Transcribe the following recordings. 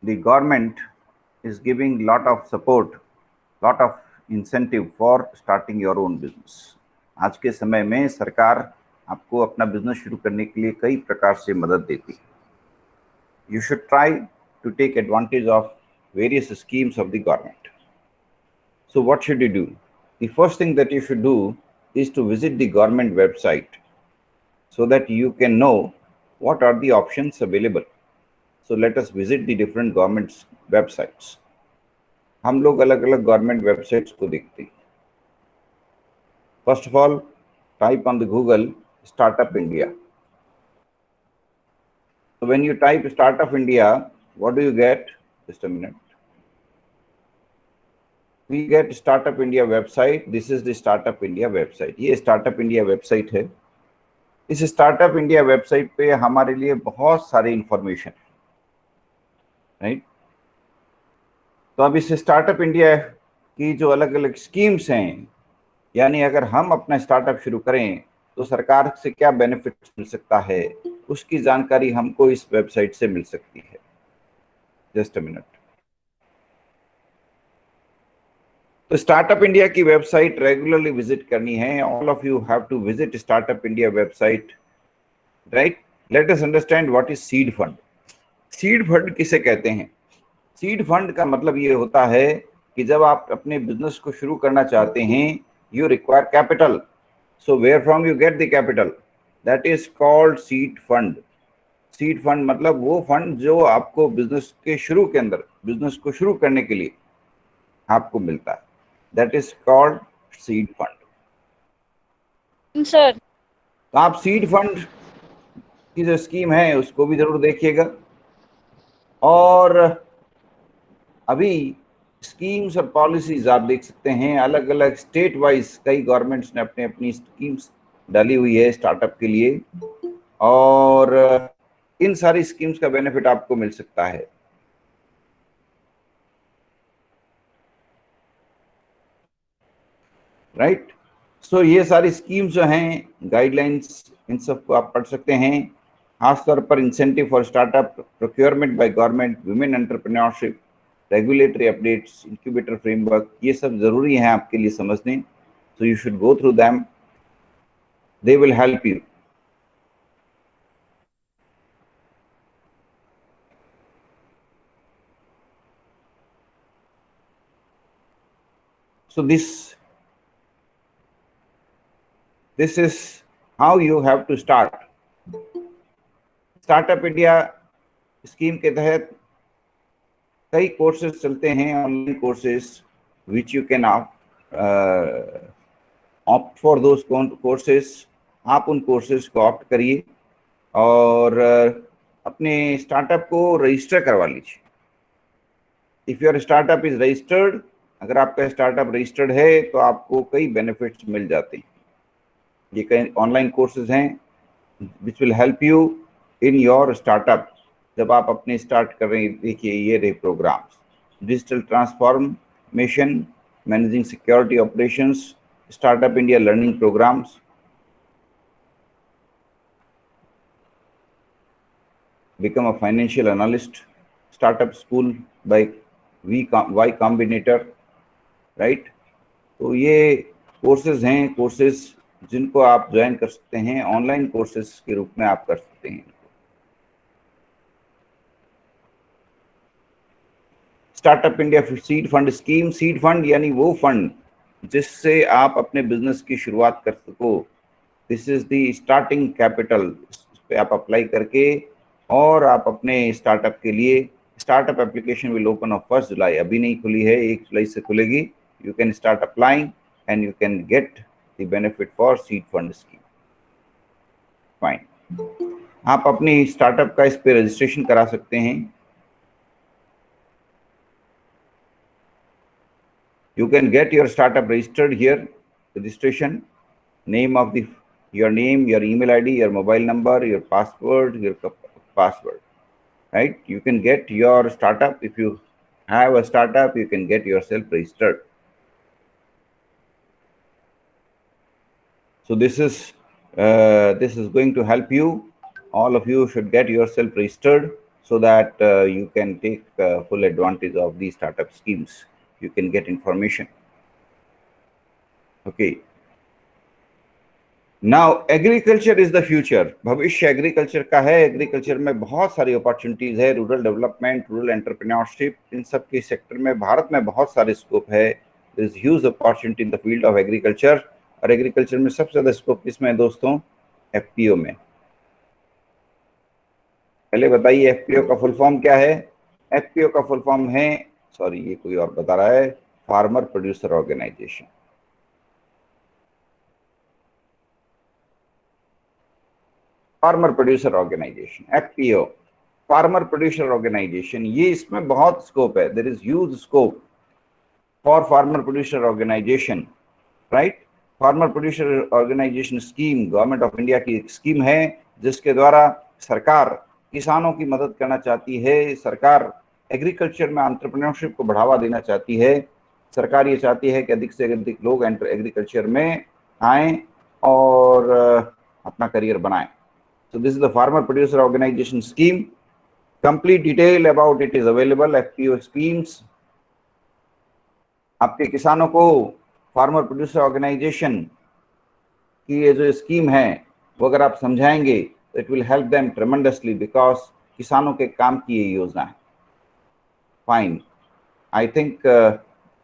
the government is giving lot of support, lot of incentive for starting your own business. आज के समय में सरकार आपको अपना बिजनेस शुरू करने के लिए कई प्रकार से मदद देती है. You should try to take advantage of various schemes of the government. So what should you do? The first thing that you should do is to visit the government website so that you can know what are the options available. So let us visit the different government websites. हम लोग अलग अलग government websites को देखते हैं. First of all type on the Google startup India. So when you type Startup India, what do you get? Just a minute. We get Startup India website. This is the Startup India website. ये Startup India website है. इस Startup India website पे हमारे लिए बहुत सारी information है, right? तो अब इस Startup India की जो अलग अलग स्कीम्स हैं, यानी अगर हम अपना स्टार्टअप शुरू करें तो सरकार से क्या बेनिफिट्स मिल सकता है, उसकी जानकारी हमको इस वेबसाइट से मिल सकती है. Just a minute. तो स्टार्टअप इंडिया की वेबसाइट रेगुलरली विजिट करनी है. All of you have to visit startup India website, right? Let us understand what is seed fund. Seed fund किसे कहते हैं? सीड फंड का मतलब ये होता है कि जब आप अपने बिजनेस को शुरू करना चाहते हैं, you require capital. So where from you get the capital? That is called seed fund. Seed fund मतलब वो फंड जो आपको बिजनेस के शुरू के अंदर, बिजनेस को शुरू करने के लिए आपको मिलता है. That is called seed fund. Sir तो आप सीड फंड की जो स्कीम है उसको भी जरूर देखिएगा. और अभी स्कीम्स और पॉलिसीज आप देख सकते हैं, अलग अलग स्टेट वाइज कई गवर्नमेंट्स ने अपने अपनी स्कीम्स डाली हुई है स्टार्टअप के लिए, और इन सारी स्कीम्स का बेनिफिट आपको मिल सकता है. राइट? सो ये सारी स्कीम्स जो हैं, गाइडलाइंस, इन सब को आप पढ़ सकते हैं. खासतौर पर incentive for startup, procurement by government, women entrepreneurship, regulatory updates, incubator framework, ये सब जरूरी है आपके लिए समझने. So you should go through them, they will help you. So this is how you have to start. Startup India scheme के तहत कई कोर्सेज चलते हैं, online courses, which you can opt for those courses. आप उन courses को opt करिए और अपने स्टार्टअप को रजिस्टर करवा लीजिए. If your startup is registered, अगर आपका स्टार्टअप रजिस्टर्ड है तो आपको कई बेनिफिट्स मिल जाते हैं. ये कई ऑनलाइन कोर्सेज हैं which will help you in your startup. जब आप अपने स्टार्ट कर रहे हैं, देखिए ये रहे programs: digital transformation, managing security operations, startup India learning programs, become a financial analyst, startup school by Y Combinator, right? तो ये कोर्सेज हैं, कोर्सेज जिनको आप ज्वाइन कर सकते हैं, ऑनलाइन कोर्सेज के रूप में आप कर सकते हैं. Startup India seed fund scheme. Seed fund यानी वो फंड जिससे आप अपने बिजनेस की शुरुआत कर सको. This is the starting capital. इस पे आप अप्लाई करके और आप अपने स्टार्टअप के लिए, startup application will open on 1 जुलाई. अभी नहीं खुली है, 1 जुलाई से खुलेगी. You can start applying and you can get the benefit for seed fund scheme. Fine. आप अपनी स्टार्टअप का इस पे रजिस्ट्रेशन करा सकते हैं. You can get your startup registered here. Registration, name of your name, your email ID, your mobile number, your password, right? You can get your startup. If you have a startup, you can get yourself registered. So this is going to help you. All of you should get yourself registered so that you can take full advantage of these startup schemes. You can get information. Okay. Now agriculture is the future. भविष्य agriculture का है. Agriculture में बहुत सारी opportunities है. Rural development, rural entrepreneurship, इन सब के sector में भारत में बहुत सारे स्कोप है. There is huge opportunity in the field of agriculture. और एग्रीकल्चर में सबसे ज्यादा स्कोप किसमें है दोस्तों? एफपीओ में. पहले बताइए एफपीओ का फुल फॉर्म क्या है? एफपीओ का फुल फॉर्म है, सॉरी ये कोई और बता रहा है, farmer producer organization. Farmer producer organization, FPO, farmer producer organization. ये इसमें बहुत स्कोप है. There is huge scope for farmer producer organization, right. Farmer producer organization scheme government of India की एक स्कीम है जिसके द्वारा सरकार किसानों की मदद करना चाहती है. सरकार एग्रीकल्चर में एंटरप्रेन्योरशिप को बढ़ावा देना चाहती है. सरकार ये चाहती है कि अधिक से अधिक लोग एग्रीकल्चर में आएं और अपना करियर बनाएं. So this is the farmer producer organization scheme. Complete detail about it is available. FPO schemes. आपके किसानों को फार्मर प्रोड्यूसर ऑर्गेनाइजेशन की ये जो स्कीम है वो अगर आप समझाएंगे तो it will help them tremendously, because किसानों के काम की ये योजना है. Fine. I think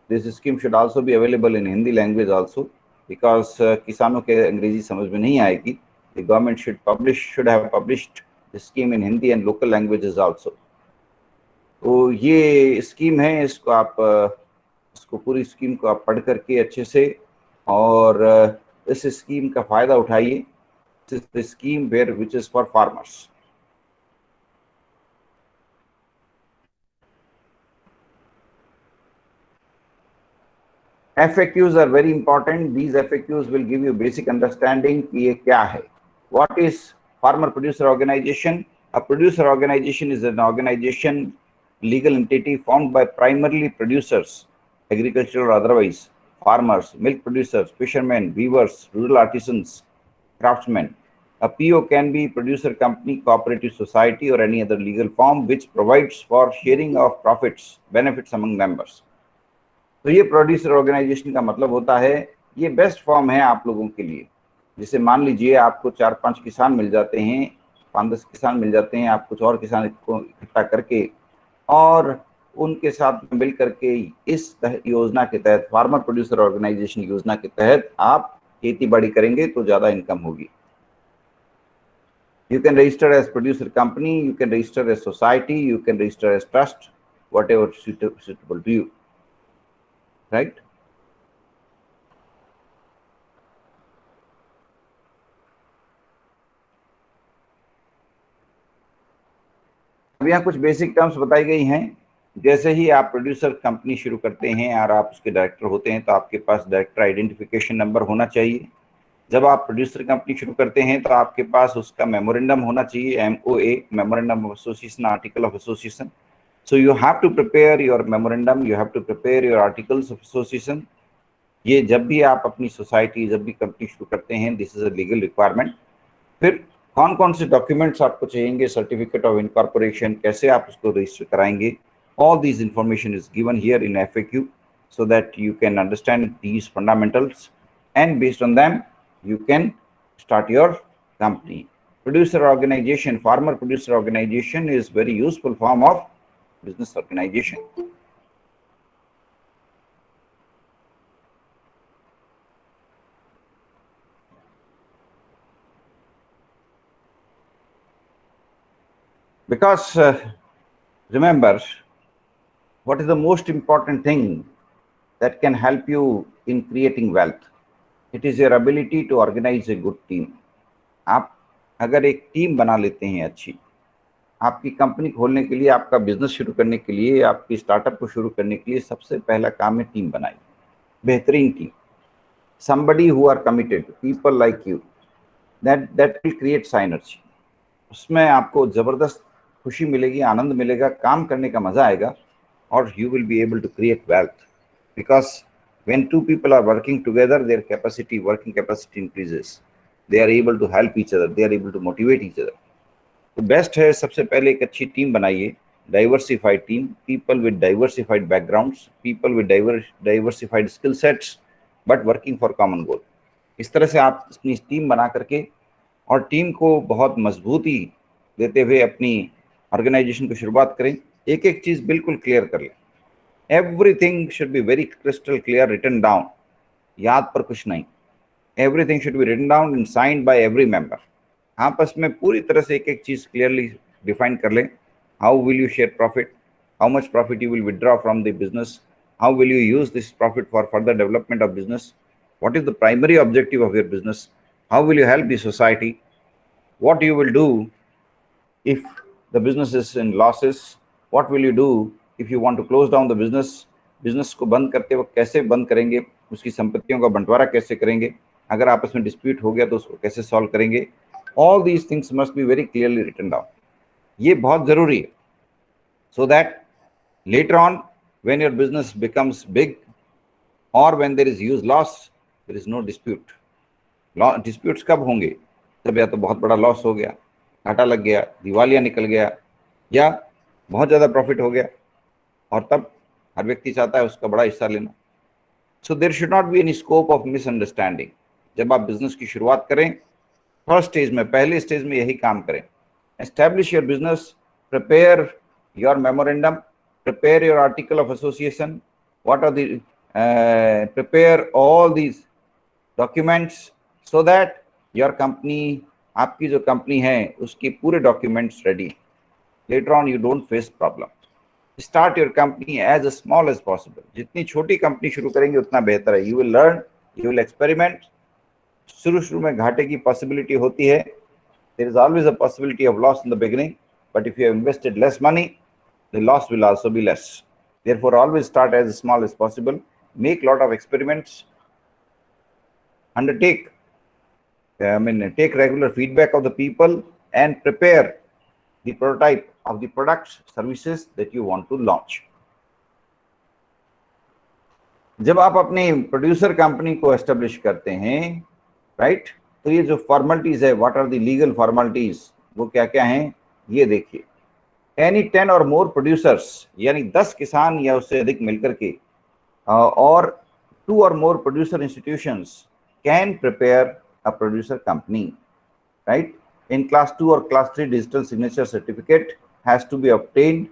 this scheme should also be available in Hindi language also, because किसानों के अंग्रेजी समझ में नहीं आएगी. The government should have published the scheme in Hindi and local languages also. तो ये स्कीम है, इसको आप इसको पूरी स्कीम को आप पढ़ करके अच्छे से और इस स्कीम का फायदा उठाइए. This is the scheme which is for farmers. FAQs are very important. These FAQs will give you basic understanding कि ये क्या है. What is farmer producer organization? A producer organization is an organization, legal entity formed by primarily producers, agricultural or otherwise, farmers, milk producers, fishermen, weavers, rural artisans, craftsmen. A PO can be producer company, cooperative society or any other legal form which provides for sharing of profits, benefits among members. तो ये producer organisation का मतलब होता है, ये best form है आप लोगों के लिए. जैसे मान लीजिए आपको 4-5 किसान मिल जाते हैं, 5-10 किसान मिल जाते हैं, आप कुछ और किसान को इकट्ठा करके और उनके साथ मिल करके इस योजना के तहत, फार्मर प्रोड्यूसर ऑर्गेनाइजेशन योजना के तहत आप खेती बाड़ी करेंगे तो ज्यादा इनकम होगी. You can register as producer company, you can register as society, you can register as trust, whatever suitable to you, right? अब यहाँ कुछ बेसिक टर्म्स बताई गई हैं. जैसे ही आप प्रोड्यूसर कंपनी शुरू करते हैं और आप उसके डायरेक्टर होते हैं तो आपके पास डायरेक्टर आइडेंटिफिकेशन नंबर होना चाहिए. जब आप प्रोड्यूसर कंपनी शुरू करते हैं तो आपके पास उसका मेमोरेंडम होना चाहिए, MOA, memorandum of association, article of association. So you have to prepare your memorandum, you have to prepare your articles of association. ये जब भी आप अपनी सोसाइटी, जब भी कंपनी शुरू करते हैं, this is a legal requirement. फिर कौन कौन से डॉक्यूमेंट्स आपको चाहिए, सर्टिफिकेट ऑफ इनकॉर्पोरेशन, कैसे आप उसको रजिस्टर कराएंगे, all these information is given here in FAQ so that you can understand these fundamentals and based on them you can start your company. Producer organization, farmer producer organization is very useful form of business organization. Because remember, what is the most important thing that can help you in creating wealth? It is your ability to organize a good team. आप अगर एक team बना लेते हैं अच्छी, आपकी company खोलने के लिए, आपका बिजनेस शुरू करने के लिए, आपकी स्टार्टअप को शुरू करने के लिए सबसे पहला काम है टीम बनाइए, बेहतरीन team. somebody who are committed, people like you, that will create synergy. उसमें आपको जबरदस्त खुशी मिलेगी, आनंद मिलेगा, काम करने का मजा आएगा और you will be able to create wealth. Because when two people are working together, their working capacity increases. They are able to help each other, they are able to motivate each other. तो best है सबसे पहले एक अच्छी team बनाइए, diversified team, people with diversified backgrounds, people with diversified skill sets, but working for common goal. इस तरह से आप अपनी टीम बना करके और टीम को बहुत मजबूती देते हुए अपनी ऑर्गेनाइजेशन की शुरुआत करें। एक एक चीज बिल्कुल क्लियर कर लें। Everything should be very crystal clear, written down, याद पर कुछ नहीं। Everything should be written down and signed by every member. आपस में पूरी तरह से एक एक चीज क्लियरली डिफाइन कर लें। How will you share profit, how much profit you will withdraw from the business, how will you use this profit for further development of business, what is the primary objective of your business, how will you help the society, what you will do if the business is in losses, what will you do if you want to close down the business, business को बंद करते वक्त कैसे बंद करेंगे, उसकी संपत्तियों का बंटवारा कैसे करेंगे, अगर आपस में डिस्प्यूट हो गया तो उसको कैसे सॉल्व करेंगे। All these things must be very clearly written down. ये बहुत जरूरी है, so that later on when your business becomes big or when there is huge loss, there is no dispute. Disputes कब होंगे, जब या तो बहुत बड़ा लॉस हो गया, घाटा लग गया, दिवालिया निकल गया, या बहुत ज़्यादा प्रॉफिट हो गया, और तब हर व्यक्ति चाहता है उसका बड़ा हिस्सा लेना। So there should not be any scope of misunderstanding. जब आप बिजनेस की शुरुआत करें, फर्स्ट स्टेज में, पहले स्टेज में यही काम करें। Establish your business, prepare your memorandum, prepare your article of association, what are the prepare all these documents so that your company, आपकी जो कंपनी है उसकी पूरे documents ready. later on you don't face problem. start your company as small as possible. जितनी छोटी company शुरू करेंगे उतना बेहतर है। you will learn, you will experiment. शुरू में घाटे की पॉसिबिलिटी होती है, there is always a possibility of loss in the beginning, but if you have invested less money, the loss will also be less. Therefore always start as small as possible, make lot of experiments, undertake take regular feedback of the people and prepare the prototype of the products, services that you want to launch. जब आप अपनी producer company को establish करते हैं, right, तो ये जो formalities है, what are the legal formalities, वो क्या क्या हैं ये देखिए। एनी 10 और मोर प्रोड्यूसर्स, यानी 10 किसान या उससे अधिक मिलकर के, और 2 और more producer institutions can prepare a producer company, right? In class 2 or class 3, digital signature certificate has to be obtained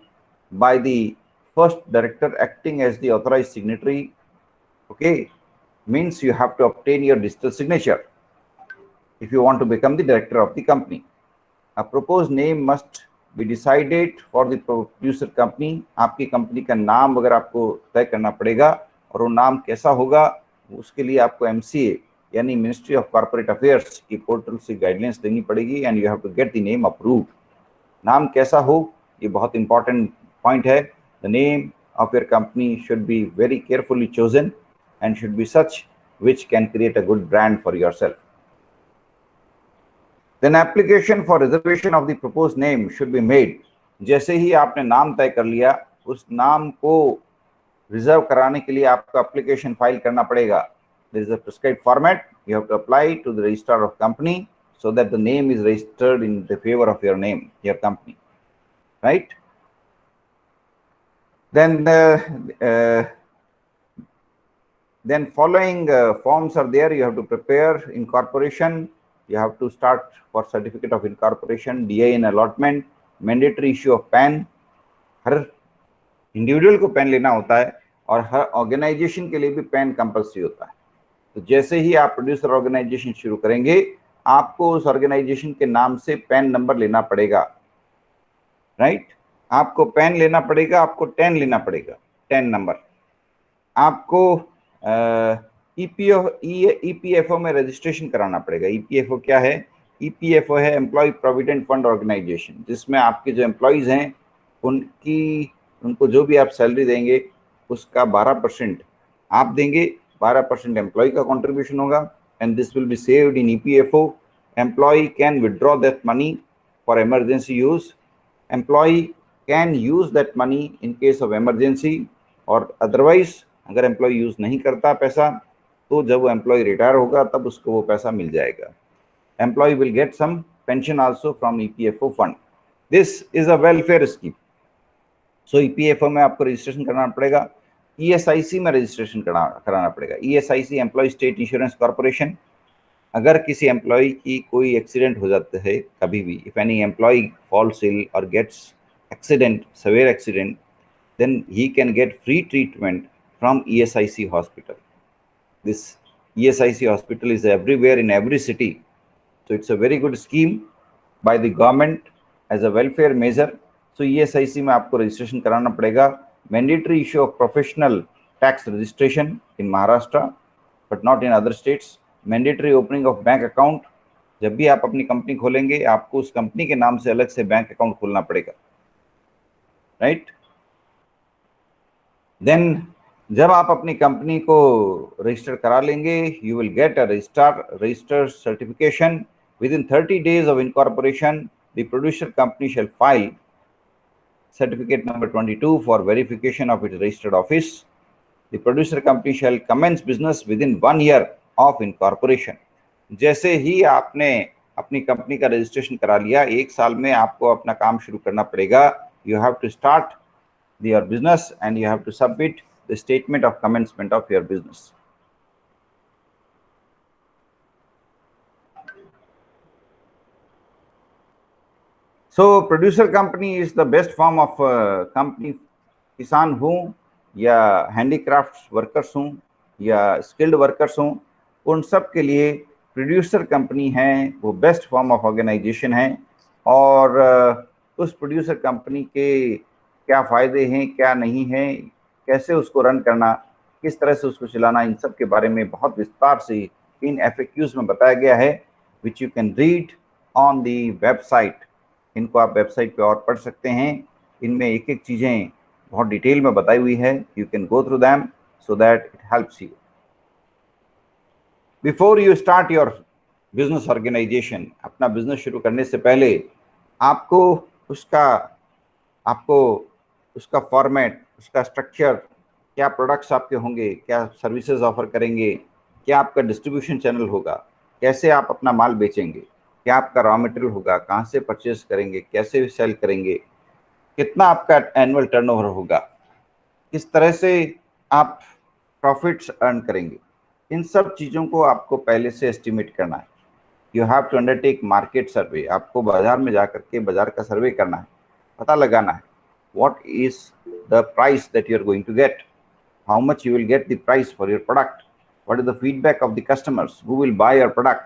by the first director acting as the authorized signatory. Okay, means you have to obtain your digital signature if you want to become the director of the company. A proposed name must be decided for the producer company. आपकी company का नाम अगर आपको तय करना पड़ेगा, और वो नाम कैसा होगा उसके लिए आपको MCA यानी मिनिस्ट्री ऑफ कॉर्पोरेट अफेयर्स की पोर्टल से गाइडलाइंस देनी पड़ेगी, and you have to get the name approved. नाम कैसा हो ये बहुत इंपॉर्टेंट पॉइंट है। The name of your company should be very carefully chosen and should be such which can create a good brand for yourself. Then application for reservation of the proposed name should be made. जैसे ही आपने नाम तय कर लिया, उस नाम को रिजर्व कराने के लिए आपको एप्लीकेशन फाइल करना पड़ेगा। There is a prescribed format you have to apply to the registrar of company so that the name is registered in the favor of your name, your company, right? Then following forms are there. You have to prepare incorporation, you have to start for certificate of incorporation, DIN allotment, mandatory issue of PAN. Her individual को pan लेना होता है और हर organisation के लिए भी pan compulsory होता है। तो जैसे ही आप प्रोड्यूसर ऑर्गेनाइजेशन शुरू करेंगे, आपको उस ऑर्गेनाइजेशन के नाम से पैन नंबर लेना पड़ेगा, राइट? आपको पैन लेना पड़ेगा, आपको 10 लेना पड़ेगा, 10 नंबर। आपको ईपीएफओ में रजिस्ट्रेशन कराना पड़ेगा। ईपीएफओ क्या है? ईपीएफओ है एम्प्लॉय प्रोविडेंट फंड ऑर्गेनाइजेशन, जिसमें आपके जो एम्प्लॉयज हैं उनको जो भी आप सैलरी देंगे उसका 12% आप देंगे, 12% एम्प्लॉय का कंट्रीब्यूशन होगा, and this will be saved in EPFO. Employee can withdraw that money for emergency use. Employee can use that money in case of emergency, और अदरवाइज अगर एम्प्लॉय यूज नहीं करता पैसा, तो जब वो एम्प्लॉय रिटायर होगा तब उसको वो पैसा मिल जाएगा। Employee will get some pension also from EPFO fund. This is a welfare scheme. So EPFO में आपको रजिस्ट्रेशन कराना पड़ेगा, ईएसआईसी में रजिस्ट्रेशन कराना पड़ेगा। ESIC employee state insurance corporation. अगर किसी एम्प्लॉय की कोई एक्सीडेंट हो जाता है कभी भी, if any employee falls ill और gets accident, severe accident, then he can get free treatment from ESIC hospital. This ESIC hospital is everywhere in every city. So it's a very good scheme by the government as a welfare measure. So ESIC में आपको registration कराना पड़ेगा। Mandatory issue of professional tax registration in Maharashtra, but not in other states. Mandatory opening of bank account. जब भी आप अपनी company खोलेंगे आपको उस कंपनी के नाम से अलग से बैंक अकाउंट खोलना पड़ेगा, राइट? देन जब आप अपनी कंपनी को रजिस्टर करा लेंगे, you will get a resistor certification with in 30 days of incorporation. The producer company shall file certificate number 22 for verification of its registered office. The producer company shall commence business within 1 year of incorporation. जैसे ही आपने अपनी company का registration करा लिया, 1 साल में आपको अपना काम शुरू करना पड़ेगा. You have to start your business and you have to submit the statement of commencement of your business. So producer company is the best form of company. किसान हो या हैंडीक्राफ्ट वर्कर्स हों या स्किल्ड वर्कर्स हों, उन सब के लिए प्रोड्यूसर कंपनी है वो बेस्ट फॉर्म ऑफ ऑर्गेनाइजेशन है। और उस प्रोड्यूसर कंपनी के क्या फ़ायदे हैं, क्या नहीं हैं, कैसे उसको रन करना, किस तरह से उसको चलाना, इन सब के बारे में बहुत विस्तार से इन FAQs में बताया गया है, which you can read on the website. इनको आप वेबसाइट पे और पढ़ सकते हैं। इनमें एक एक चीज़ें बहुत डिटेल में बताई हुई है। You can go through them so that it helps you. Before you start your business organization, अपना बिजनेस शुरू करने से पहले आपको उसका फॉर्मेट, उसका स्ट्रक्चर, क्या प्रोडक्ट्स आपके होंगे, क्या सर्विसेज ऑफर करेंगे, क्या आपका डिस्ट्रीब्यूशन चैनल होगा, कैसे आप अपना माल बेचेंगे, क्या आपका रॉ मटेरियल होगा, कहाँ से परचेज करेंगे, कैसे सेल करेंगे, कितना आपका एनुअल टर्नओवर होगा, किस तरह से आप प्रॉफिट्स अर्न करेंगे, इन सब चीज़ों को आपको पहले से एस्टिमेट करना है। You have to undertake market survey. आपको बाजार में जाकर के बाजार का सर्वे करना है, पता लगाना है what is the price that you are going to get, how much you will get the price for your product, what is the feedback of the customers who will buy your product.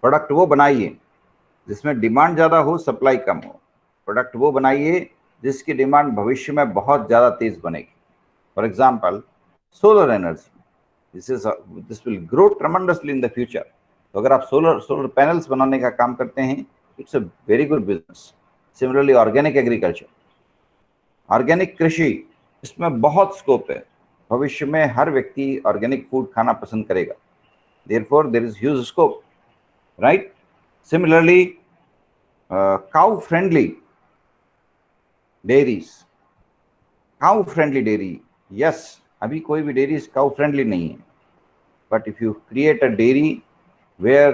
Product वो बनाइए जिसमें demand ज़्यादा हो, supply कम हो। Product वो बनाइए जिसकी demand भविष्य में बहुत ज़्यादा तेज बनेगी। For example solar energy, this will grow tremendously in the future. तो अगर आप सोलर पैनल्स बनाने का काम करते हैं, it's a very good business. Similarly organic agriculture, organic कृषि, इसमें बहुत स्कोप है। भविष्य में हर व्यक्ति ऑर्गेनिक फूड खाना पसंद करेगा। Therefore there is huge scope, right? Similarly cow friendly dairies, cow friendly dairy, yes, अभी कोई भी डेयरी काउ फ्रेंडली नहीं है, but if you create a dairy where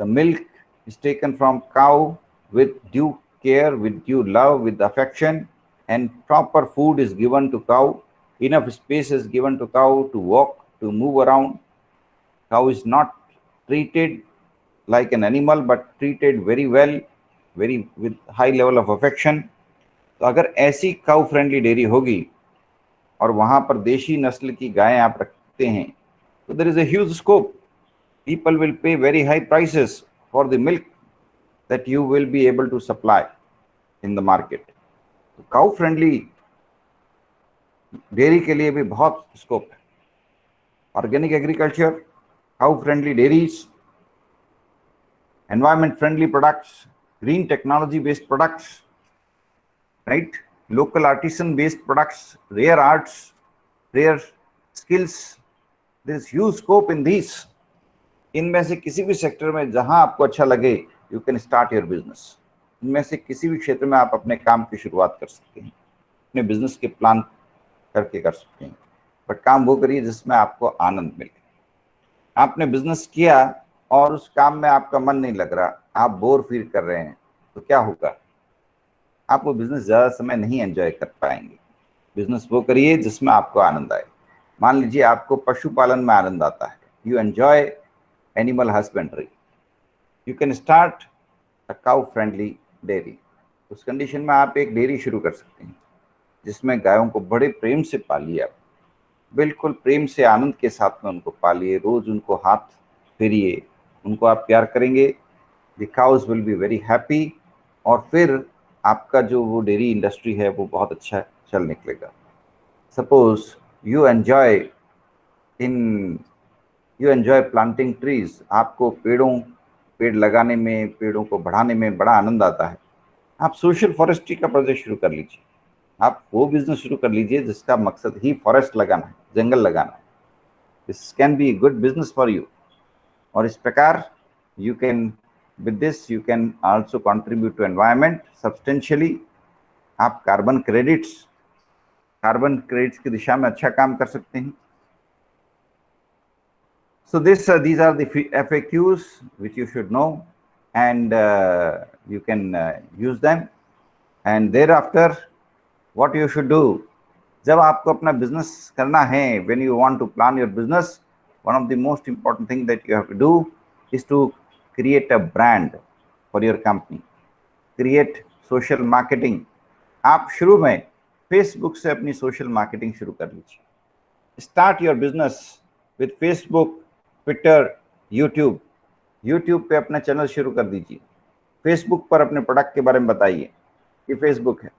the milk is taken from cow with due care, with due love, with affection, and proper food is given to cow, enough space is given to cow to walk, to move around. Cow is not treated like an animal but treated very well, very with high level of affection. तो अगर ऐसी cow friendly dairy होगी और वहाँ पर देशी नस्ल की गायें आप रखते हैं, तो there is a huge scope. People will pay very high prices for the milk that you will be able to supply in the market. तो काउ फ्रेंडली डेयरी के लिए भी बहुत स्कोप है। Organic agriculture, cow friendly dairies, environment friendly products, green technology based products, right? Local artisan based products, rare arts, rare skills, there is huge scope in this. इनमें से किसी भी sector में जहां आपको अच्छा लगे, you can start your business. इनमें से किसी भी क्षेत्र में आप अपने काम की शुरुआत कर सकते हैं, अपने बिजनेस के प्लान करके कर सकते हैं, बट काम वो करिए जिसमें आपको आनंद मिले। आपने बिजनेस किया और उस काम में आपका मन नहीं लग रहा, आप बोर फील कर रहे हैं, तो क्या होगा, आप वो बिजनेस ज़्यादा समय नहीं एंजॉय कर पाएंगे। बिजनेस वो करिए जिसमें आपको आनंद आए। मान लीजिए आपको पशुपालन में आनंद आता है, you enjoy animal husbandry, you can start a cow friendly dairy. उस कंडीशन में आप एक डेयरी शुरू कर सकते हैं जिसमें गायों को बड़े प्रेम से पालिए, आप बिल्कुल प्रेम से आनंद के साथ में उनको पालिए, रोज उनको हाथ फेरिए, उनको आप प्यार करेंगे, the cows will be very happy, और फिर आपका जो वो डेयरी इंडस्ट्री है वो बहुत अच्छा चल निकलेगा। Suppose you enjoy in you enjoy planting trees, आपको पेड़ लगाने में, पेड़ों को बढ़ाने में बड़ा आनंद आता है, आप सोशल फॉरेस्ट्री का प्रोजेक्ट शुरू कर लीजिए। आप वो बिजनेस शुरू कर लीजिए जिसका मकसद ही फॉरेस्ट लगाना है, जंगल लगाना है। This can be good business for you. और इस प्रकार you can, with this you can also contribute to environment substantially. आप कार्बन क्रेडिट्स की दिशा में अच्छा काम कर सकते हैं। So these are the FAQs which you should know, and you can use them. And thereafter, what you should do, जब आपको अपना बिजनेस करना है, when you want to plan your business, one of the most important thing that you have to do is to create a brand for your company, create social marketing। आप शुरू में Facebook से अपनी social marketing शुरू कर लीजिए। Start your business with Facebook, Twitter, YouTube. YouTube पे अपना चैनल शुरू कर दीजिए, फेसबुक पर अपने प्रोडक्ट के बारे में बताइए। ये फेसबुक है।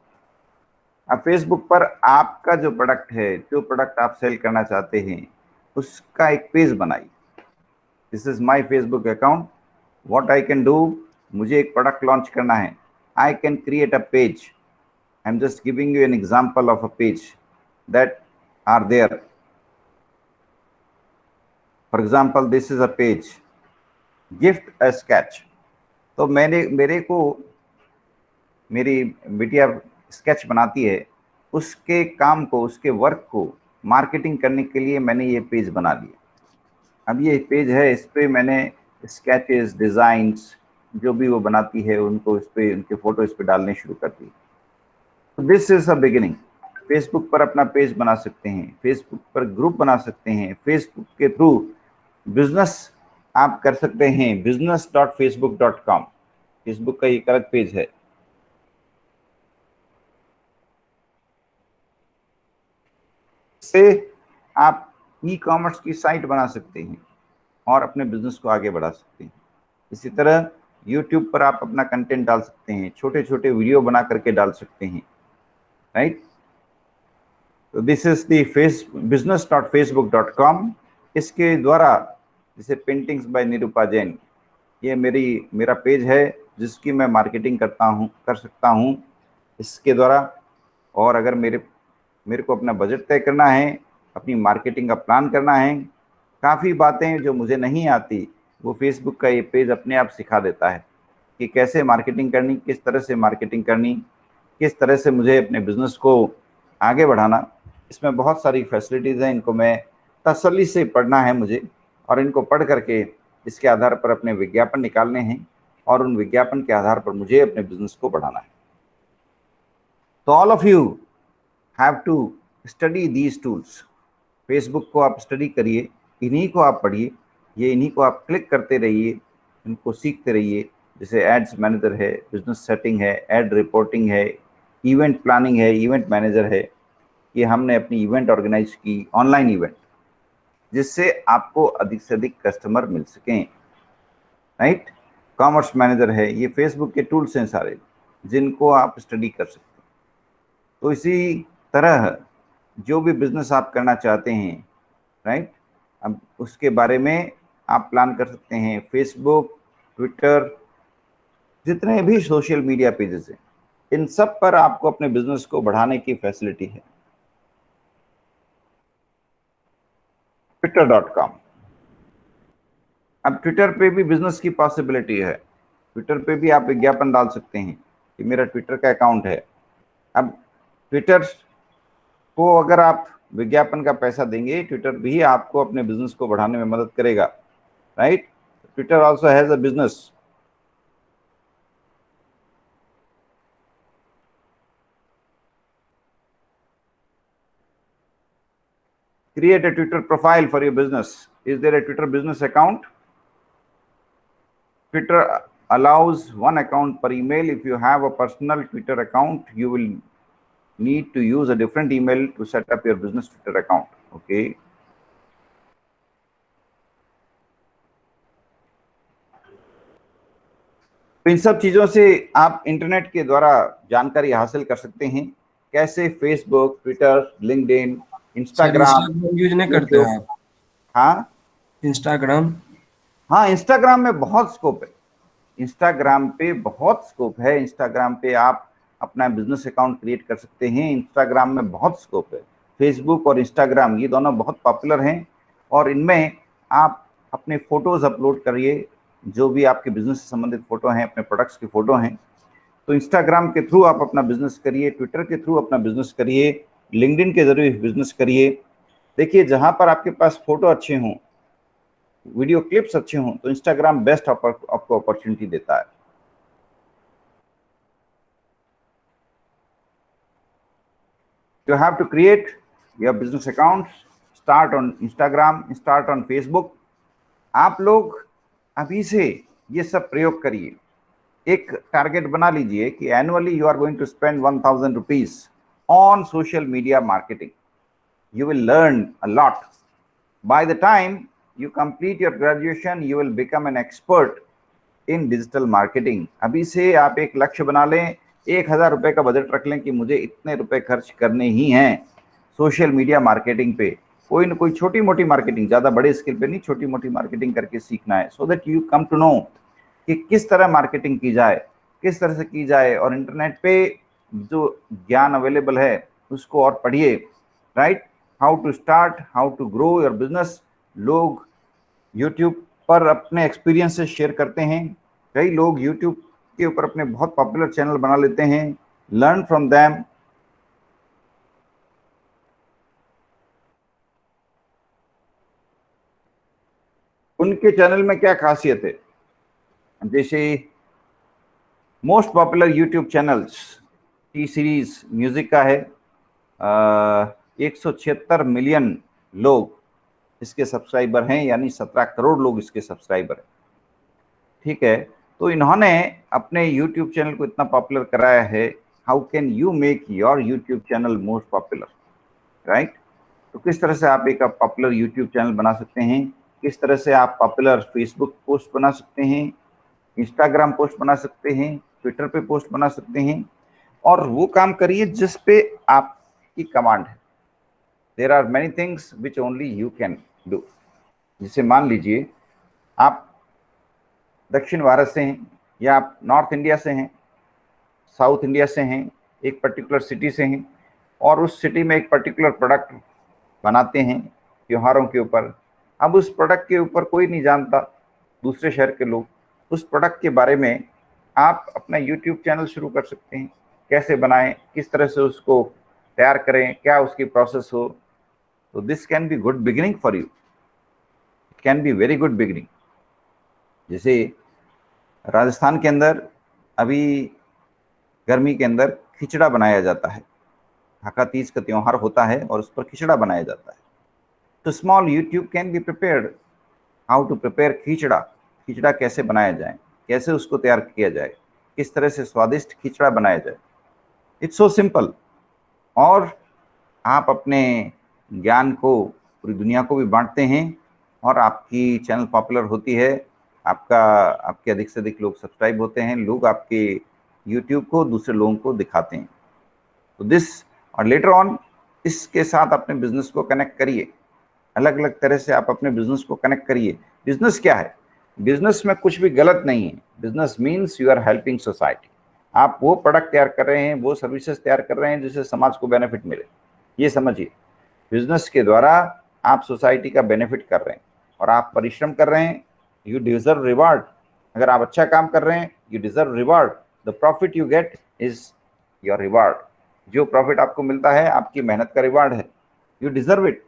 अब फेसबुक पर आपका जो प्रोडक्ट है, जो प्रोडक्ट आप सेल करना चाहते हैं, उसका एक पेज बनाइए। This is my Facebook account, what I can do, मुझे एक प्रोडक्ट लॉन्च करना है, I can create a page. I am just giving you an example of a page that are there. For example, this is a page, gift a sketch. तो मेरे को मेरी बिटिया sketch बनाती है, उसके काम को, उसके वर्क को मार्केटिंग करने के लिए मैंने ये पेज बना लिया। अब ये पेज है, इस पे मैंने स्केचेस, डिजाइन्स जो भी वो बनाती है उनको इस पे, उनके फोटो इस पे डालने शुरू कर दी। तो this is a beginning. Facebook पर अपना पेज बना सकते हैं, फेसबुक पर ग्रुप बना सकते हैं, फेसबुक के थ्रू बिजनेस आप कर सकते हैं, business.facebook.com। फेसबुक का एक अलग पेज है। से आप ई कॉमर्स की साइट बना सकते हैं और अपने बिजनेस को आगे बढ़ा सकते हैं। इसी तरह यूट्यूब पर आप अपना कंटेंट डाल सकते हैं, छोटे छोटे वीडियो बना करके डाल सकते हैं, राइट। तो दिस इज दी business.facebook.com। इसके द्वारा, जैसे पेंटिंग्स बाय निरूपा जैन, ये मेरा पेज है जिसकी मैं मार्केटिंग कर सकता हूँ इसके द्वारा। और अगर मेरे को अपना बजट तय करना है, अपनी मार्केटिंग का प्लान करना है, काफ़ी बातें जो मुझे नहीं आती वो फेसबुक का ये पेज अपने आप सिखा देता है कि कैसे मार्केटिंग करनी, किस तरह से मार्केटिंग करनी, किस तरह से मुझे अपने बिजनेस को आगे बढ़ाना। इसमें बहुत सारी फैसिलिटीज़ हैं, इनको मैं तसल्ली से पढ़ना है मुझे, और इनको पढ़ करके इसके आधार पर अपने विज्ञापन निकालने हैं, और उन विज्ञापन के आधार पर मुझे अपने बिजनेस को बढ़ाना है। तो all of you have to study these tools. Facebook को आप स्टडी करिए, इन्हीं को आप पढ़िए, ये इन्हीं को आप क्लिक करते रहिए, इनको सीखते रहिए। जैसे एड्स मैनेजर है, बिजनेस सेटिंग है, एड रिपोर्टिंग है, इवेंट प्लानिंग है, इवेंट मैनेजर है। ये हमने अपनी इवेंट ऑर्गेनाइज की, ऑनलाइन इवेंट, जिससे आपको अधिक से अधिक कस्टमर मिल सकें, राइट। कॉमर्स मैनेजर है, ये फेसबुक के टूल्स हैं सारे जिनको आप स्टडी कर सकते हैं। तो इसी तरह जो भी बिजनेस आप करना चाहते हैं, राइट, अब उसके बारे में आप प्लान कर सकते हैं। फेसबुक, ट्विटर, जितने भी सोशल मीडिया पेजेस हैं, इन सब पर आपको अपने बिजनेस को बढ़ाने की फैसिलिटी है। twitter.com। अब ट्विटर पे भी बिजनेस की पॉसिबिलिटी है। ट्विटर पे भी आप विज्ञापन डाल सकते हैं कि मेरा ट्विटर का अकाउंट है। अब ट्विटर को अगर आप विज्ञापन का पैसा देंगे, ट्विटर भी आपको अपने बिजनेस को बढ़ाने में मदद करेगा, right. Twitter also has a business. create a Twitter profile for your business. Is there a Twitter business account? Twitter allows one account per email. If you have a personal Twitter account, you will need to use a different email to set up your business Twitter account. Okay. इन सब चीजों से आप internet के द्वारा जानकारी हासिल कर सकते हैं। कैसे? Facebook, Twitter, LinkedIn, Instagram use नहीं करते हैं आप? हाँ, इंस्टाग्राम। हाँ, इंस्टाग्राम में बहुत स्कोप है। इंस्टाग्राम पे बहुत स्कोप है। इंस्टाग्राम पे आप अपना बिजनेस अकाउंट क्रिएट कर सकते हैं। इंस्टाग्राम में बहुत स्कोप है। फेसबुक और इंस्टाग्राम ये दोनों बहुत पॉपुलर हैं और इनमें आप अपने फोटोज अपलोड करिए, जो भी आपके बिजनेस से संबंधित फोटो हैं, अपने प्रोडक्ट्स की फोटो हैं। तो इंस्टाग्राम के थ्रू आप अपना बिजनेस करिए, ट्विटर के थ्रू अपना बिजनेस करिए, लिंक्डइन के जरिए बिजनेस करिए। देखिए, जहां पर आपके पास फोटो अच्छे हों, वीडियो क्लिप्स अच्छे हों, तो इंस्टाग्राम बेस्ट आपको अपॉर्चुनिटी देता है। You have to create your business accounts, start on Instagram, start on Facebook. आप लोग अभी से ये सब प्रयोग करिए। एक टारगेट बना लीजिए कि annually you are going to spend 1000 rupees on social media marketing. You will learn a lot. By the time you complete your graduation, you will become an expert in digital marketing. अभी से आप एक लक्ष्य बना लें, 1000 रुपए का budget रख लें कि मुझे इतने रुपए खर्च करने ही हैं सोशल मीडिया मार्केटिंग पे। कोई ना कोई छोटी मोटी मार्केटिंग, ज़्यादा बड़े स्केल पे नहीं, छोटी मोटी मार्केटिंग करके सीखना है, so that you come to know कि किस तरह मार्केटिंग की जाए, किस तरह से की जाए। और इंटरनेट पे जो ज्ञान अवेलेबल है उसको और पढ़िए, right? How to start, how to grow your business. लोग यूट्यूब पर अपने एक्सपीरियंस से शेयर करते हैं। कई लोग यूट्यूब के ऊपर अपने बहुत पॉपुलर चैनल बना लेते हैं। Learn from them. उनके चैनल में क्या खासियत है? जैसे most popular YouTube channels T series music का है। 176 मिलियन लोग इसके सब्सक्राइबर हैं, यानी 17 करोड़ लोग इसके सब्सक्राइबर हैं। ठीक है, तो इन्होंने अपने यूट्यूब चैनल को इतना पॉपुलर कराया है। How can you make your YouTube channel most popular, right? तो किस तरह से आप एक पॉपुलर यूट्यूब चैनल बना सकते हैं, किस तरह से आप पॉपुलर फेसबुक पोस्ट बना सकते हैं, इंस्टाग्राम पोस्ट बना सकते हैं, ट्विटर पे पोस्ट बना सकते हैं। और वो काम करिए जिस पे आपकी कमांड है। There are many things which only you can do. जैसे मान लीजिए आप दक्षिण भारत से हैं, या आप नॉर्थ इंडिया से हैं, साउथ इंडिया से हैं, एक पर्टिकुलर सिटी से हैं, और उस सिटी में एक पर्टिकुलर प्रोडक्ट बनाते हैं त्योहारों के ऊपर। अब उस प्रोडक्ट के ऊपर कोई नहीं जानता, दूसरे शहर के लोग। उस प्रोडक्ट के बारे में आप अपना यूट्यूब चैनल शुरू कर सकते हैं। कैसे बनाएं, किस तरह से उसको तैयार करें, क्या उसकी प्रोसेस हो। तो this can be good beginning for you, it can be very good beginning. जैसे राजस्थान के अंदर अभी गर्मी के अंदर खिचड़ा बनाया जाता है। हाका तीज का त्योहार होता है और उस पर खिचड़ा बनाया जाता है। तो small YouTube can be prepared how to prepare khichda. खिचड़ा कैसे बनाया जाए, कैसे उसको तैयार किया जाए, किस तरह से स्वादिष्ट खिचड़ा बनाया जाए। It's so simple. और आप अपने ज्ञान को पूरी दुनिया को भी बांटते हैं और आपकी चैनल पॉपुलर होती है। आपके अधिक से अधिक लोग सब्सक्राइब होते हैं, लोग आपके यूट्यूब को दूसरे लोगों को दिखाते हैं। तो दिस, और लेटर ऑन इसके साथ अपने बिजनेस को कनेक्ट करिए। अलग अलग तरह से आप अपने बिजनेस को कनेक्ट करिए। बिजनेस क्या है? बिजनेस में कुछ भी गलत नहीं है। Business means you are helping society. आप वो प्रोडक्ट तैयार कर रहे हैं, वो सर्विसेज तैयार कर रहे हैं जिससे समाज को बेनिफिट मिले। ये समझिए, बिजनेस के द्वारा आप सोसाइटी का बेनिफिट कर रहे हैं और आप परिश्रम कर रहे हैं। You deserve reward. अगर आप अच्छा काम कर रहे हैं, you deserve reward. The profit you get is your reward. जो प्रॉफिट आपको मिलता है आपकी मेहनत का रिवार्ड है। You deserve it,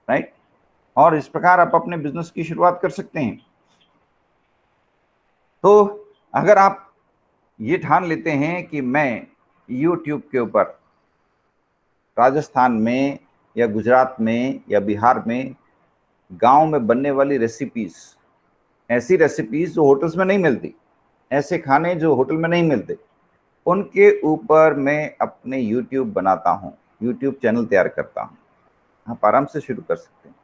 right? और इस प्रकार आप अपने बिजनेस की शुरुआत कर सकते हैं। तो अगर आप ये ठान लेते हैं कि मैं यूट्यूब के ऊपर राजस्थान में या गुजरात में या बिहार में गांव में बनने वाली रेसिपीज, ऐसी रेसिपीज जो होटल्स में नहीं मिलती, ऐसे खाने जो होटल में नहीं मिलते, उनके ऊपर मैं अपने यूट्यूब बनाता हूँ, यूट्यूब चैनल तैयार करता हूँ। आप आराम से शुरू कर सकते हैं,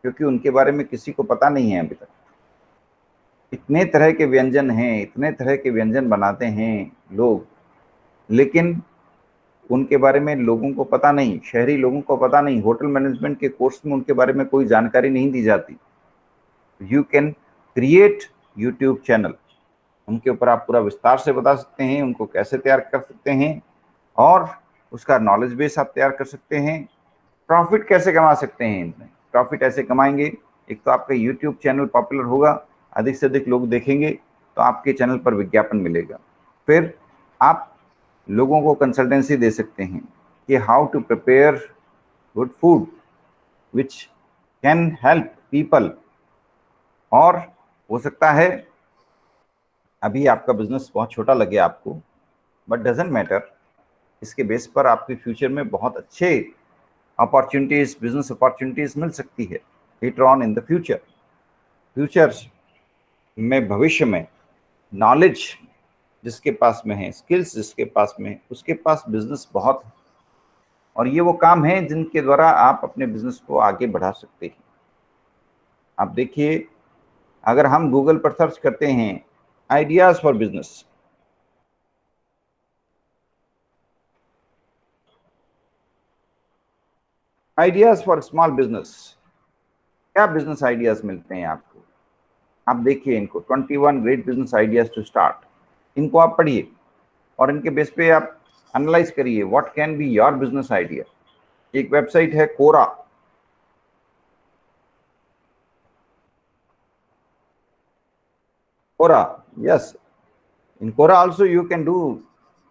क्योंकि उनके बारे में किसी को पता नहीं है अभी तक। इतने तरह के व्यंजन हैं, इतने तरह के व्यंजन बनाते हैं लोग, लेकिन उनके बारे में लोगों को पता नहीं, शहरी लोगों को पता नहीं। होटल मैनेजमेंट के कोर्स में उनके बारे में कोई जानकारी नहीं दी जाती। You can create YouTube channel, उनके ऊपर आप पूरा विस्तार से बता सकते हैं, उनको कैसे तैयार कर सकते हैं, और उसका नॉलेज बेस आप तैयार कर सकते हैं। प्रॉफिट कैसे कमा सकते हैं इनमें? प्रॉफिट ऐसे कमाएंगे, एक तो आपका यूट्यूब चैनल पॉपुलर होगा, अधिक से अधिक लोग देखेंगे तो आपके चैनल पर विज्ञापन मिलेगा। फिर आप लोगों को कंसल्टेंसी दे सकते हैं कि how to prepare good food which can help people. और हो सकता है अभी आपका बिजनेस बहुत छोटा लगे आपको, बट डजेंट मैटर, इसके बेस पर आपके फ्यूचर में बहुत अच्छे अपॉर्चुनिटीज, बिजनेस अपॉर्चुनिटीज मिल सकती है later on in the future में, भविष्य में। नॉलेज जिसके पास में है, स्किल्स जिसके पास में है, उसके पास बिजनेस बहुत है, और ये वो काम है जिनके द्वारा आप अपने बिजनेस को आगे बढ़ा सकते हैं। आप देखिए, अगर हम गूगल पर सर्च करते हैं ideas for business, ideas for small business, क्या बिजनेस आइडियाज मिलते हैं आपको? आप देखिए इनको, 21 great business ideas to start, इनको आप पढ़िए और इनके बेस पे आप एनालाइज करिए what can be your business idea. एक वेबसाइट है Quora, Quora, yes, in Quora also you can do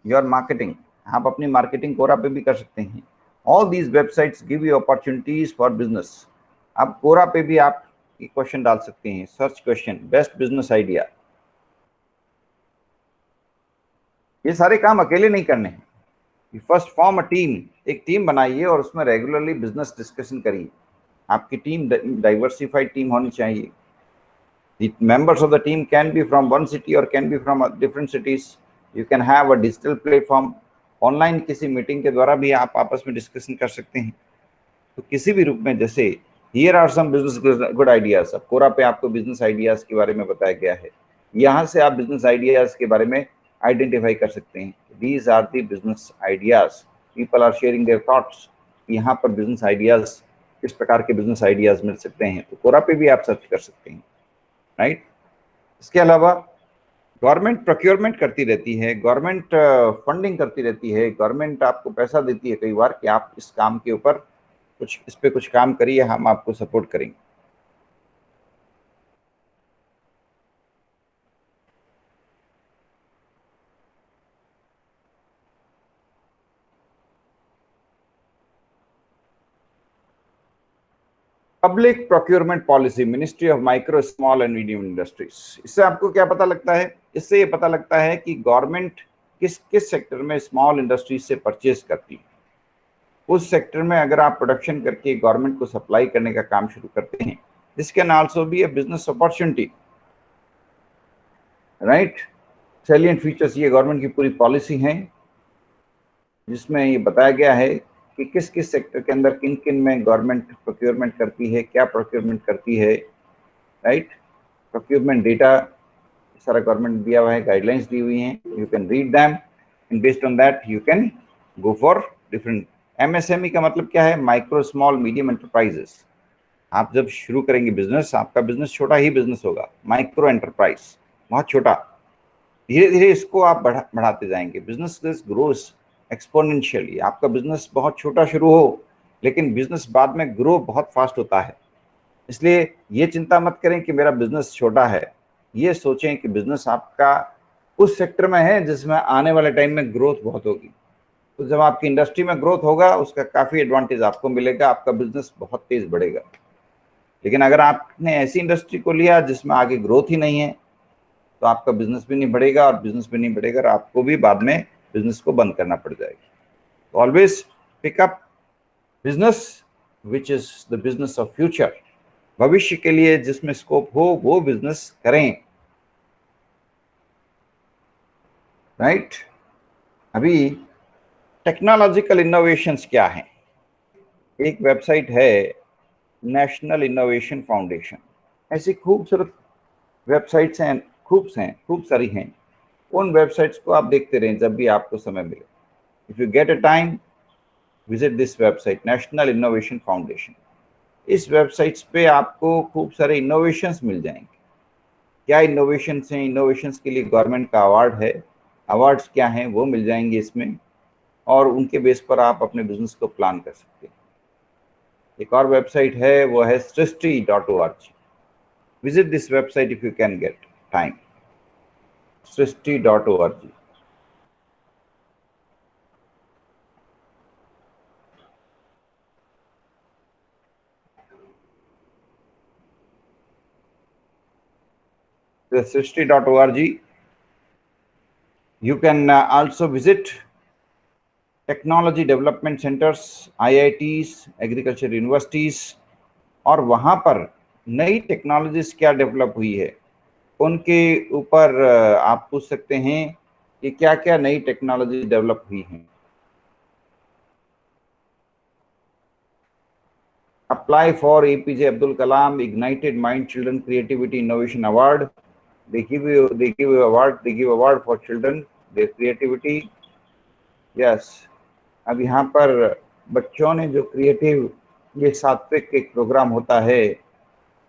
your marketing. आप अपनी मार्केटिंग कोरा पे भी कर सकते हैं। All these websites give you opportunities for business. आप कोरा पे भी आप क्वेश्चन डाल सकते हैं, search question best business idea. ये सारे काम अकेले नहीं करने हैं। फर्स्ट फॉर्म अ टीम, एक टीम बनाइए और उसमें रेगुलरली बिजनेस डिस्कशन करिए। आपकी टीम डाइवर्सिफाइड टीम होनी चाहिए। The members of the team can be from one city or can be from different cities. You can have a digital platform. Online किसी meeting के द्वारा भी आप आपस में डिस्कशन कर सकते हैं। तो किसी भी रूप में, जैसे here are some business good ideas, अब कोरा पे आपको बिजनेस आइडियाज के बारे में बताया गया है। यहाँ से आप बिजनेस आइडियाज के बारे में आइडेंटिफाई कर सकते हैं। These are the business ideas, people are sharing their thoughts. यहाँ पर बिजनेस आइडियाज, किस प्रकार के बिजनेस आइडियाज मिल सकते हैं, तो कोरा पे भी आप सर्च कर सकते हैं, राइट। इसके अलावा गवर्नमेंट प्रोक्योरमेंट करती रहती है, गवर्नमेंट फंडिंग करती रहती है, गवर्नमेंट आपको पैसा देती है कई बार कि आप इस काम के ऊपर कुछ, इस पे कुछ काम करिए, हम आपको सपोर्ट करेंगे। Public procurement policy, ministry of micro small and medium industries. इससे आपको क्या पता लगता है? इससे ये पता लगता है कि गवर्नमेंट किस किस सेक्टर में स्मॉल इंडस्ट्रीज से परचेज करती है। उस सेक्टर में अगर आप प्रोडक्शन करके गवर्नमेंट को सप्लाई करने का काम शुरू करते हैं, this can also be a business opportunity, right. Salient features, ये गवर्नमेंट की पूरी पॉलिसी है जिसमें ये बताया गया है कि किस किस सेक्टर के अंदर किन किन में गवर्नमेंट प्रोक्योरमेंट करती है, क्या प्रोक्योरमेंट करती है, राइट। प्रोक्योरमेंट डेटा सारा गवर्नमेंट दिया हुआ है, गाइडलाइंस दी हुई हैं, you can read them and based on that you can go for different. MSME का मतलब क्या है? Micro small medium enterprises. आप जब शुरू करेंगे बिजनेस, आपका बिजनेस छोटा ही बिजनेस होगा, माइक्रो एंटरप्राइज, बहुत छोटा। धीरे धीरे इसको आप बढ़ाते जाएंगे। Business grows exponentially. आपका बिजनेस बहुत छोटा शुरू हो, लेकिन बिजनेस बाद में ग्रो बहुत फास्ट होता है। इसलिए ये चिंता मत करें कि मेरा बिजनेस छोटा है, ये सोचें कि बिजनेस आपका उस सेक्टर में है जिसमें आने वाले टाइम में ग्रोथ बहुत होगी। तो जब आपकी इंडस्ट्री में ग्रोथ होगा, उसका काफ़ी एडवांटेज आपको मिलेगा, आपका बिजनेस बहुत तेज बढ़ेगा। लेकिन अगर आपने ऐसी इंडस्ट्री को लिया जिसमें आगे ग्रोथ ही नहीं है, तो आपका बिजनेस भी नहीं बढ़ेगा, और बिजनेस भी नहीं बढ़ेगा और आपको भी बाद में बिजनेस को बंद करना पड़ जाएगा। तो always pickup business which is the business of future, भविष्य के लिए जिसमें स्कोप हो वो बिजनेस करें, राइट। अभी टेक्नोलॉजिकल इनोवेशंस क्या है? एक वेबसाइट है नेशनल इनोवेशन फाउंडेशन। ऐसी खूबसूरत वेबसाइट्स हैं, खूब सारी हैं। उन वेबसाइट्स को आप देखते रहें जब भी आपको समय मिले। If you get a time, visit this website national innovation foundation. इस वेबसाइट्स पे आपको खूब सारे इनोवेशंस मिल जाएंगे। क्या इनोवेशंस हैं? इनोवेशंस के लिए गवर्नमेंट का अवार्ड है, अवार्ड्स क्या हैं वो मिल जाएंगे इसमें, और उनके बेस पर आप अपने बिजनेस को प्लान कर सकते हैं। एक और वेबसाइट है, वो है सृष्टि.org। Visit this website if you can get time, सृष्टि.org। The srishti.org. You can also visit technology development centers, IITs, agriculture universities, और वहाँ पर नई टेक्नोलॉजीज क्या डेवलप हुई है उनके ऊपर आप पूछ सकते हैं कि क्या क्या नई टेक्नोलॉजी डेवलप हुई हैं। Apply for APJ Abdul Kalam Ignited Mind Children Creativity Innovation Award. They give award for children, their creativity. Yes. अब यहाँ पर बच्चों ने जो क्रिएटिव, ये सात्विक एक प्रोग्राम होता है,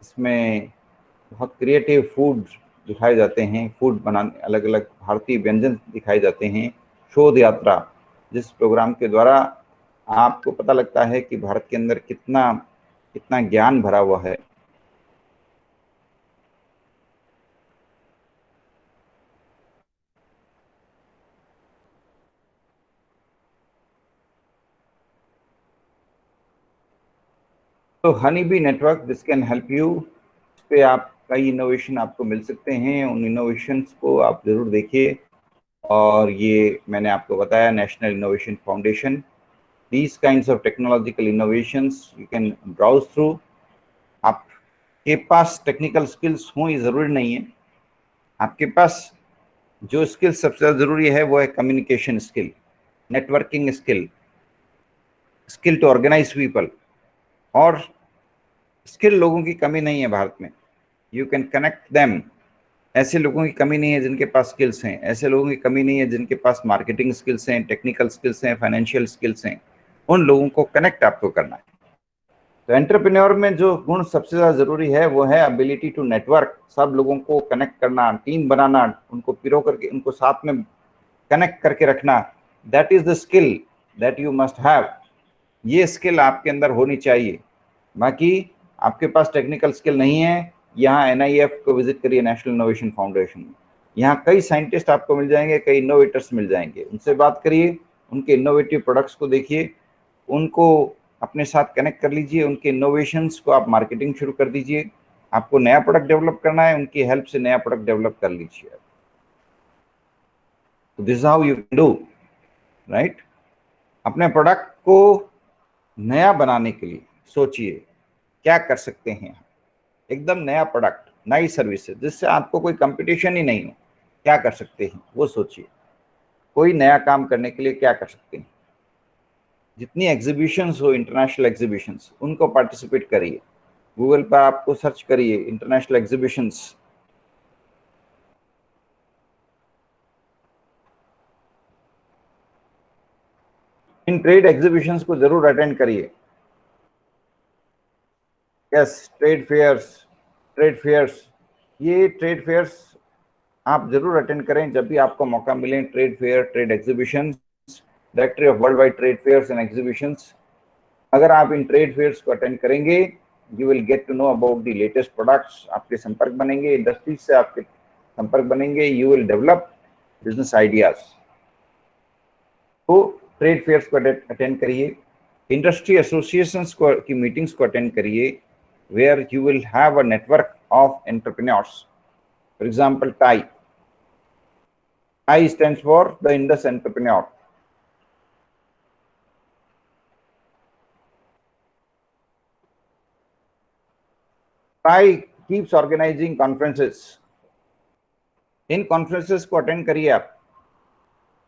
इसमें बहुत क्रिएटिव फूड दिखाए जाते हैं, फूड बनाने, अलग अलग भारतीय व्यंजन दिखाए जाते हैं। शोध यात्रा, जिस प्रोग्राम के द्वारा आपको पता लगता है कि भारत के अंदर कितना कितना ज्ञान भरा हुआ है। तो honey bee network, this can help you. इस पे आप कई इनोवेशन आपको मिल सकते हैं, उन इनोवेशंस को आप जरूर देखिए। और ये मैंने आपको बताया national innovation foundation, these kinds of technological innovations you can browse through। आपके पास टेक्निकल स्किल्स हों ये ज़रूरी नहीं है। आपके पास जो स्किल सबसे ज़्यादा ज़रूरी है वो है communication skill, networking skill, skill to organize people. और स्किल लोगों की कमी नहीं है भारत में, यू कैन कनेक्ट देम। ऐसे लोगों की कमी नहीं है जिनके पास स्किल्स हैं, ऐसे लोगों की कमी नहीं है जिनके पास मार्केटिंग स्किल्स हैं, टेक्निकल स्किल्स हैं, फाइनेंशियल स्किल्स हैं। उन लोगों को कनेक्ट आपको करना है। तो एंटरप्रेन्योर में जो गुण सबसे ज्यादा जरूरी है वो है एबिलिटी टू नेटवर्क, सब लोगों को कनेक्ट करना, टीम बनाना, उनको पिरो करके उनको साथ में कनेक्ट करके रखना। That is the skill that you must have. ये स्किल आपके अंदर होनी चाहिए। बाकी आपके पास टेक्निकल स्किल नहीं है, यहाँ NIF को विजिट करिए, नेशनल इनोवेशन फाउंडेशन। यहाँ कई साइंटिस्ट आपको मिल जाएंगे, कई इनोवेटर्स मिल जाएंगे, उनसे बात करिए, उनके इनोवेटिव प्रोडक्ट्स को देखिए, उनको अपने साथ कनेक्ट कर लीजिए, उनके इनोवेशंस को आप मार्केटिंग शुरू कर दीजिए। आपको नया प्रोडक्ट डेवलप करना है, उनकी हेल्प से नया प्रोडक्ट डेवलप कर लीजिए। तो this is how you can do, right. अपने प्रोडक्ट को नया बनाने के लिए सोचिए क्या कर सकते हैं, एकदम नया प्रोडक्ट, नई सर्विसेज जिससे आपको कोई कंपटीशन ही नहीं हो, क्या कर सकते हैं वो सोचिए। कोई नया काम करने के लिए क्या कर सकते हैं। जितनी एग्जीबिशंस हो, इंटरनेशनल एग्जीबिशंस, उनको पार्टिसिपेट करिए। गूगल पर आपको सर्च करिए इंटरनेशनल एग्जीबिशंस। इन ट्रेड एग्जीबिशंस को जरूर अटेंड करिए। यस, ट्रेड फेयर्स, ये ट्रेड फेयर्स आप जरूर अटेंड करें जब भी आपको मौका मिले। Trade fair, trade exhibitions, directory of world wide trade fairs and exhibitions. अगर आप इन ट्रेड फेयर्स को अटेंड करेंगे, you will get to know about the latest products, आपके संपर्क बनेंगे, इंडस्ट्रीज से आपके संपर्क बनेंगे, you will develop business ideas. तो ट्रेड फेयर्स को अटेंड करिए, इंडस्ट्री एसोसिएशंस को की मीटिंग्स को अटेंड करिए, where you will have a network of entrepreneurs. For example TiE, I stands for the Indus Entrepreneur. TiE keeps organizing conferences. इन conferences को attend करिए आप,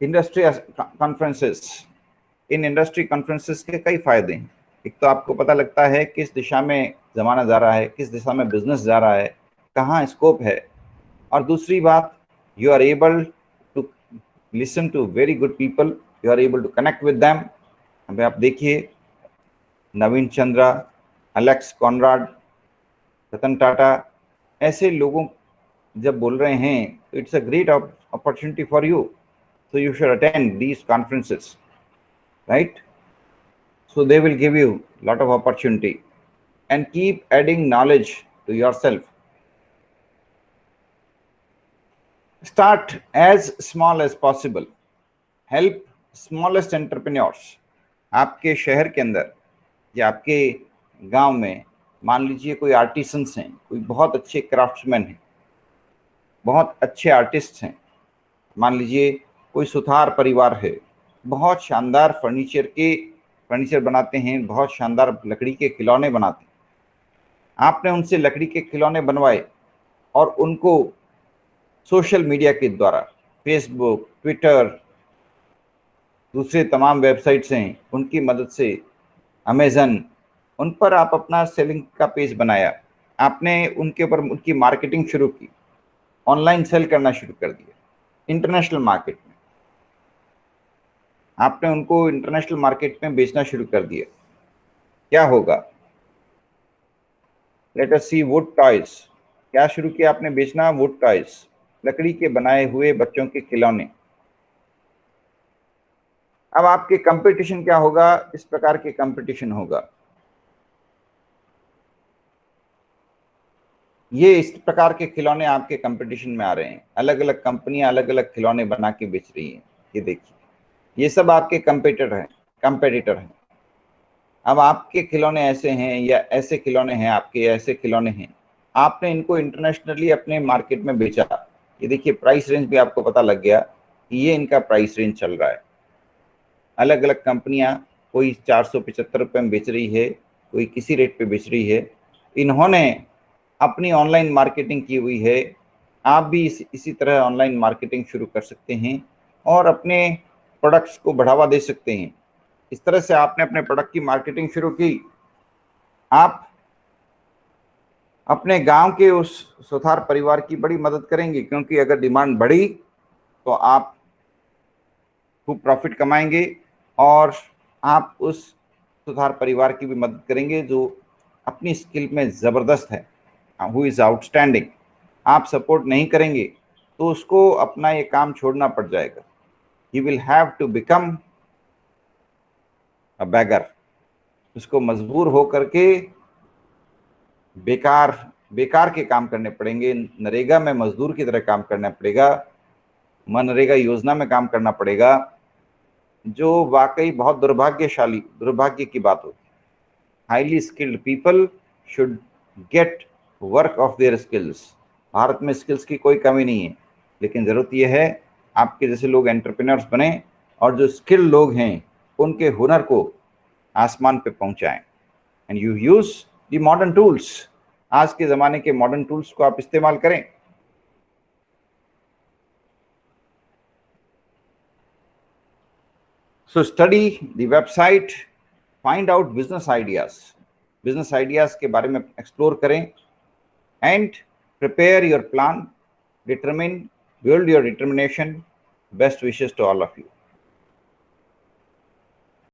इंडस्ट्री कॉन्फ्रेंसेस। इन इंडस्ट्री कॉन्फ्रेंसेस के कई फायदे हैं। एक तो आपको पता लगता है किस दिशा में ज़माना जा रहा है, किस दिशा में बिजनेस जा रहा है, कहाँ स्कोप है। और दूसरी बात, you are able to listen to very good people, you are able to connect with them. अभी आप देखिए नवीन चंद्रा, एलेक्स कॉनराड, रतन टाटा, ऐसे लोगों जब बोल रहे हैं तो it's a great opportunity for you, so you should attend these conferences, right? So they will give you a lot of opportunity, and keep adding knowledge to yourself. Start as small as possible, help smallest entrepreneurs। आपके शहर के अंदर या आपके गांव में मान लीजिए कोई आर्टिसंस हैं, कोई बहुत अच्छे क्राफ्ट्समैन हैं, बहुत अच्छे आर्टिस्ट हैं। मान लीजिए कोई सुथार परिवार है, बहुत शानदार फर्नीचर बनाते हैं, बहुत शानदार लकड़ी के खिलौने बनाते हैं। आपने उनसे लकड़ी के खिलौने बनवाए और उनको सोशल मीडिया के द्वारा, फेसबुक, ट्विटर, दूसरे तमाम वेबसाइट्स हैं, उनकी मदद से, अमेजन, उन पर आप अपना सेलिंग का पेज बनाया, आपने उनके ऊपर उनकी मार्केटिंग शुरू की, ऑनलाइन सेल करना शुरू कर दिया। इंटरनेशनल मार्केट में आपने उनको इंटरनेशनल मार्केट में बेचना शुरू कर दिया। क्या होगा? Let us see wood toys. क्या शुरू किया आपने बेचना? वुड टॉयज, लकड़ी के बनाए हुए बच्चों के खिलौने। अब आपके कंपटीशन क्या होगा? इस प्रकार के कंपटीशन होगा। ये इस प्रकार के खिलौने आपके कंपटीशन में आ रहे हैं। अलग अलग कंपनियां अलग अलग खिलौने बना के बेच रही हैं। ये देखिए, ये सब आपके कंपेटिटर हैं। अब आपके खिलौने ऐसे हैं या ऐसे खिलौने हैं, आपके ऐसे खिलौने हैं, आपने इनको इंटरनेशनली अपने मार्केट में बेचा। ये देखिए, प्राइस रेंज भी आपको पता लग गया कि ये इनका प्राइस रेंज चल रहा है। अलग अलग कंपनियां, कोई 475 रुपये में बेच रही है, कोई किसी रेट पे बेच रही है। इन्होंने अपनी ऑनलाइन मार्केटिंग की हुई है। आप भी इसी तरह ऑनलाइन मार्केटिंग शुरू कर सकते हैं और अपने प्रोडक्ट्स को बढ़ावा दे सकते हैं। इस तरह से आपने अपने प्रोडक्ट की मार्केटिंग शुरू की, आप अपने गांव के उस सुथार परिवार की बड़ी मदद करेंगे, क्योंकि अगर डिमांड बढ़ी तो आप खूब प्रॉफिट कमाएंगे और आप उस सुथार परिवार की भी मदद करेंगे जो अपनी स्किल में ज़बरदस्त है, हु इज़ आउटस्टैंडिंग। आप सपोर्ट नहीं करेंगे तो उसको अपना ये काम छोड़ना पड़ जाएगा। He will have to become a beggar. उसको मजबूर हो करके बेकार के काम करने पड़ेंगे। नरेगा में मजदूर की तरह काम करना पड़ेगा, मनरेगा योजना में काम करना पड़ेगा, जो वाकई बहुत दुर्भाग्य की बात होती है। Highly skilled people should get work of their skills. Bharat में स्किल्स की कोई कमी नहीं है, लेकिन ज़रूरत यह है आपके जैसे लोग एंटरप्रेन्योर्स बने और जो स्किल्ड लोग हैं उनके हुनर को आसमान पे पहुंचाएं। And you use the modern tools. आज के ज़माने के मॉडर्न टूल्स को आप इस्तेमाल करें। So study the website, find out business ideas के बारे में एक्सप्लोर करें, and prepare your plan, build your determination. Best wishes to all of you.